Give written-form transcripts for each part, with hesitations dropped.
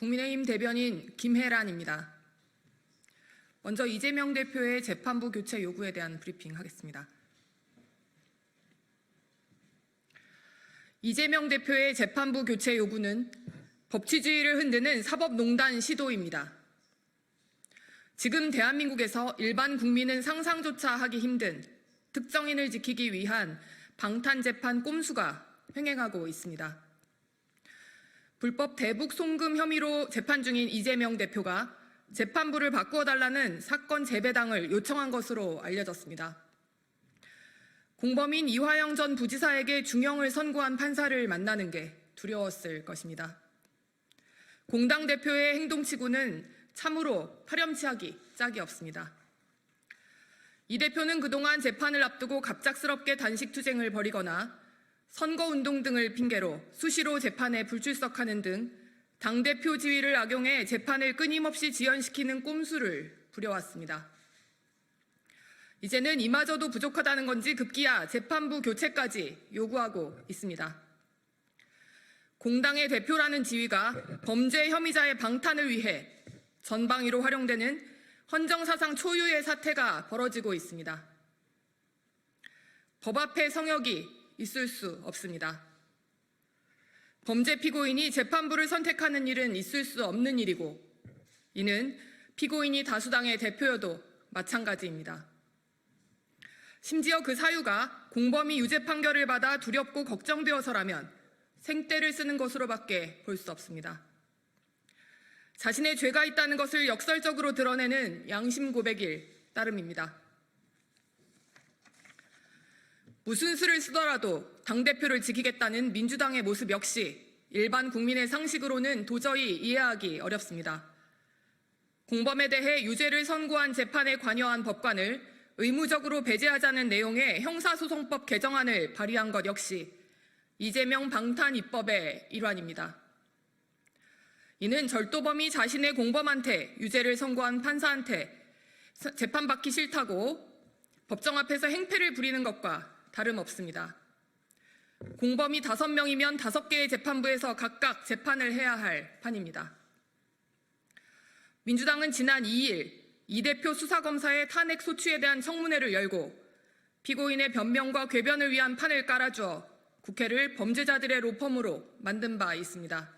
국민의힘 대변인 김혜란입니다. 먼저 이재명 대표의 재판부 교체 요구에 대한 브리핑 하겠습니다. 이재명 대표의 재판부 교체 요구는 법치주의를 흔드는 사법농단 시도입니다. 지금 대한민국에서 일반 국민은 상상조차 하기 힘든 특정인을 지키기 위한 방탄재판 꼼수가 횡행하고 있습니다. 불법 대북 송금 혐의로 재판 중인 이재명 대표가 재판부를 바꾸어달라는 사건 재배당을 요청한 것으로 알려졌습니다. 공범인 이화영 전 부지사에게 중형을 선고한 판사를 만나는 게 두려웠을 것입니다. 공당 대표의 행동치고는 참으로 파렴치하기 짝이 없습니다. 이 대표는 그동안 재판을 앞두고 갑작스럽게 단식투쟁을 벌이거나 선거운동 등을 핑계로 수시로 재판에 불출석하는 등 당대표 지위를 악용해 재판을 끊임없이 지연시키는 꼼수를 부려왔습니다. 이제는 이마저도 부족하다는 건지 급기야 재판부 교체까지 요구하고 있습니다. 공당의 대표라는 지위가 범죄 혐의자의 방탄을 위해 전방위로 활용되는 헌정사상 초유의 사태가 벌어지고 있습니다. 법 앞에 성역이 있을 수 없습니다. 범죄 피고인이 재판부를 선택하는 일은 있을 수 없는 일이고 이는 피고인이 다수당의 대표여도 마찬가지입니다. 심지어 그 사유가 공범이 유죄 판결을 받아 두렵고 걱정되어서라면 생떼를 쓰는 것으로밖에 볼 수 없습니다. 자신의 죄가 있다는 것을 역설적으로 드러내는 양심 고백일 따름입니다. 무슨 수를 쓰더라도 당대표를 지키겠다는 민주당의 모습 역시 일반 국민의 상식으로는 도저히 이해하기 어렵습니다. 공범에 대해 유죄를 선고한 재판에 관여한 법관을 의무적으로 배제하자는 내용의 형사소송법 개정안을 발의한 것 역시 이재명 방탄 입법의 일환입니다. 이는 절도범이 자신의 공범한테 유죄를 선고한 판사한테 재판받기 싫다고 법정 앞에서 행패를 부리는 것과 다름없습니다. 공범이 5명이면 5개의 재판부에서 각각 재판을 해야 할 판입니다. 민주당은 지난 2일 이 대표 수사검사의 탄핵 소추에 대한 청문회를 열고 피고인의 변명과 궤변을 위한 판을 깔아주어 국회를 범죄자들의 로펌으로 만든 바 있습니다.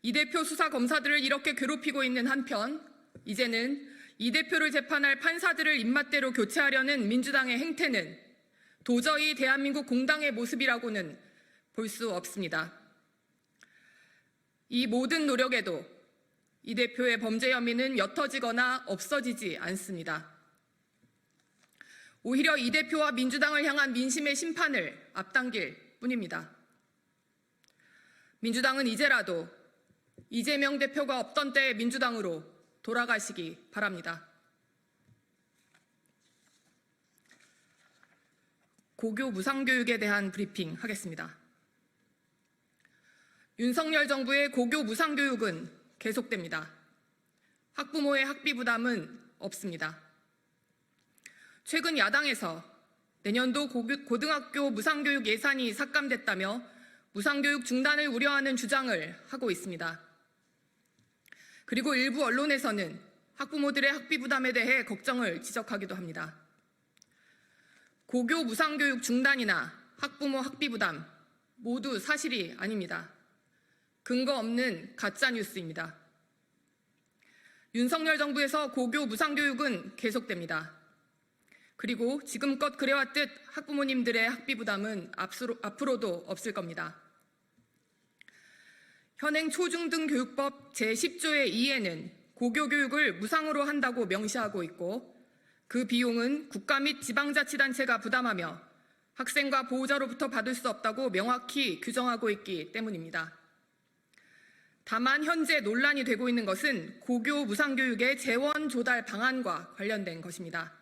이 대표 수사검사들을 이렇게 괴롭히고 있는 한편 이제는 이 대표를 재판할 판사들을 입맛대로 교체하려는 민주당의 행태는 도저히 대한민국 공당의 모습이라고는 볼 수 없습니다. 이 모든 노력에도 이 대표의 범죄 혐의는 옅어지거나 없어지지 않습니다. 오히려 이 대표와 민주당을 향한 민심의 심판을 앞당길 뿐입니다. 민주당은 이제라도 이재명 대표가 없던 때의 민주당으로 돌아가시기 바랍니다. 고교 무상교육에 대한 브리핑 하겠습니다. 윤석열 정부의 고교 무상교육은 계속됩니다. 학부모의 학비 부담은 없습니다. 최근 야당에서 내년도 고등학교 무상교육 예산이 삭감됐다며 무상교육 중단을 우려하는 주장을 하고 있습니다. 그리고 일부 언론에서는 학부모들의 학비 부담에 대해 걱정을 지적하기도 합니다. 고교 무상교육 중단이나 학부모 학비 부담 모두 사실이 아닙니다. 근거 없는 가짜 뉴스입니다. 윤석열 정부에서 고교 무상교육은 계속됩니다. 그리고 지금껏 그래왔듯 학부모님들의 학비 부담은 앞으로도 없을 겁니다. 현행 초중등교육법 제10조의 2에는 고교교육을 무상으로 한다고 명시하고 있고 그 비용은 국가 및 지방자치단체가 부담하며 학생과 보호자로부터 받을 수 없다고 명확히 규정하고 있기 때문입니다. 다만 현재 논란이 되고 있는 것은 고교 무상교육의 재원 조달 방안과 관련된 것입니다.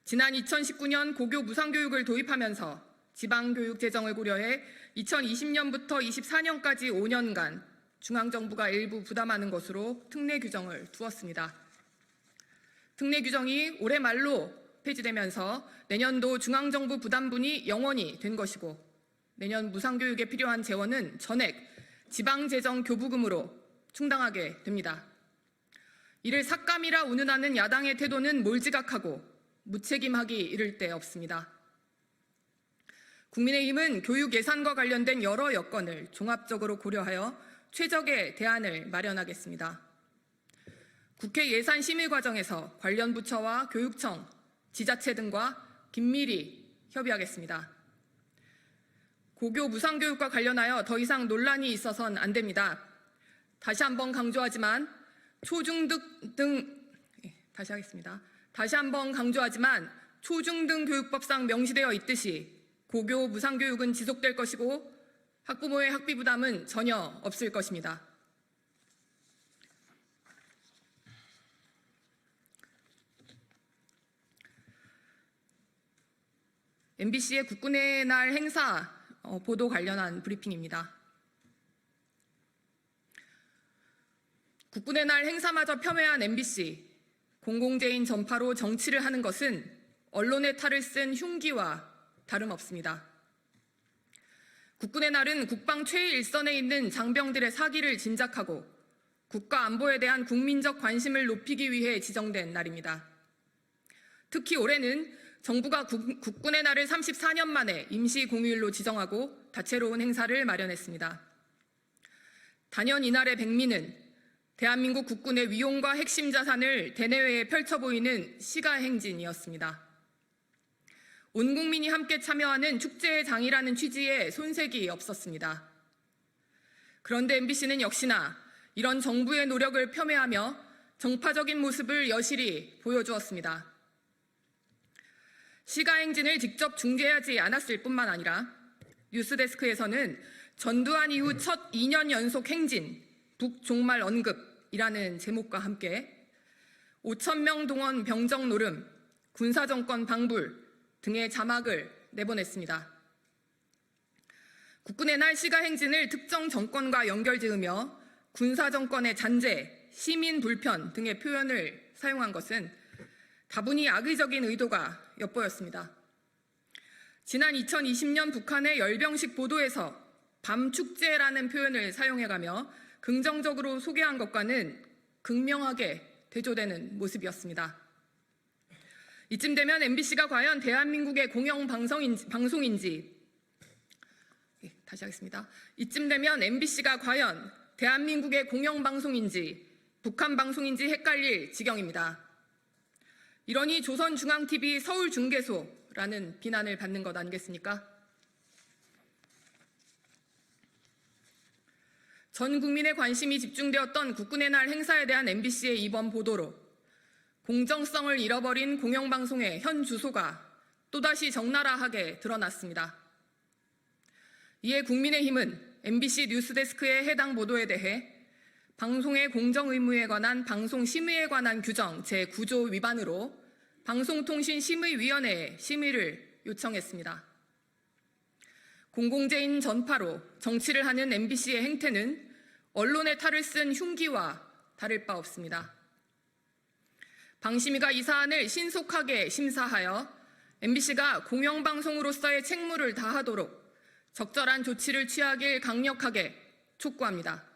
지난 2019년 고교 무상교육을 도입하면서 지방교육 재정을 고려해 2020년부터 24년까지 5년간 중앙정부가 일부 부담하는 것으로 특례 규정을 두었습니다. 특례 규정이 올해 말로 폐지되면서 내년도 중앙정부 부담분이 영원히 된 것이고 내년 무상교육에 필요한 재원은 전액 지방재정교부금으로 충당하게 됩니다. 이를 삭감이라 운운하는 야당의 태도는 몰지각하고 무책임하기 이를 데 없습니다. 국민의힘은 교육 예산과 관련된 여러 여건을 종합적으로 고려하여 최적의 대안을 마련하겠습니다. 국회 예산심의 과정에서 관련 부처와 교육청, 지자체 등과 긴밀히 협의하겠습니다. 고교 무상교육과 관련하여 더 이상 논란이 있어선 안 됩니다. 다시 한번 강조하지만 초중등 교육법상 명시되어 있듯이 고교 무상교육은 지속될 것이고 학부모의 학비 부담은 전혀 없을 것입니다. MBC의 국군의 날 행사 보도 관련한 브리핑입니다. 국군의 날 행사마저 폄훼한 MBC, 공공재인 전파로 정치를 하는 것은 언론의 탈을 쓴 흉기와 다름없습니다. 국군의 날은 국방 최일선에 있는 장병들의 사기를 진작하고 국가 안보에 대한 국민적 관심을 높이기 위해 지정된 날입니다. 특히 올해는 정부가 국군의 날을 34년 만에 임시 공휴일로 지정하고 다채로운 행사를 마련했습니다. 단연 이날의 백미는 대한민국 국군의 위용과 핵심 자산을 대내외에 펼쳐 보이는 시가행진이었습니다. 온 국민이 함께 참여하는 축제의 장이라는 취지에 손색이 없었습니다. 그런데 MBC는 역시나 이런 정부의 노력을 폄훼하며 정파적인 모습을 여실히 보여주었습니다. 시가행진을 직접 중계하지 않았을 뿐만 아니라 뉴스데스크에서는 전두환 이후 첫 2년 연속 행진, 북종말 언급이라는 제목과 함께 5,000명 동원 병정 노름, 군사정권 방불 등의 자막을 내보냈습니다. 국군의 날 시가행진을 특정 정권과 연결지으며 군사정권의 잔재, 시민 불편 등의 표현을 사용한 것은 다분히 악의적인 의도가 엿보였습니다. 지난 2020년 북한의 열병식 보도에서 밤축제라는 표현을 사용해가며 긍정적으로 소개한 것과는 극명하게 대조되는 모습이었습니다. 이쯤 되면 MBC가 과연 대한민국의 공영방송인지 이쯤 되면 MBC가 과연 대한민국의 공영방송인지 북한 방송인지 헷갈릴 지경입니다. 이러니 조선중앙TV 서울중계소라는 비난을 받는 것 아니겠습니까? 전 국민의 관심이 집중되었던 국군의 날 행사에 대한 MBC의 이번 보도로 공정성을 잃어버린 공영방송의 현 주소가 또다시 적나라하게 드러났습니다. 이에 국민의힘은 MBC 뉴스데스크의 해당 보도에 대해 방송의 공정 의무에 관한 방송심의에 관한 규정 제9조 위반으로 방송통신심의위원회에 심의를 요청했습니다. 공공재인 전파로 정치를 하는 MBC의 행태는 언론의 탈을 쓴 흉기와 다를 바 없습니다. 방심위가 이 사안을 신속하게 심사하여 MBC가 공영방송으로서의 책무를 다하도록 적절한 조치를 취하길 강력하게 촉구합니다.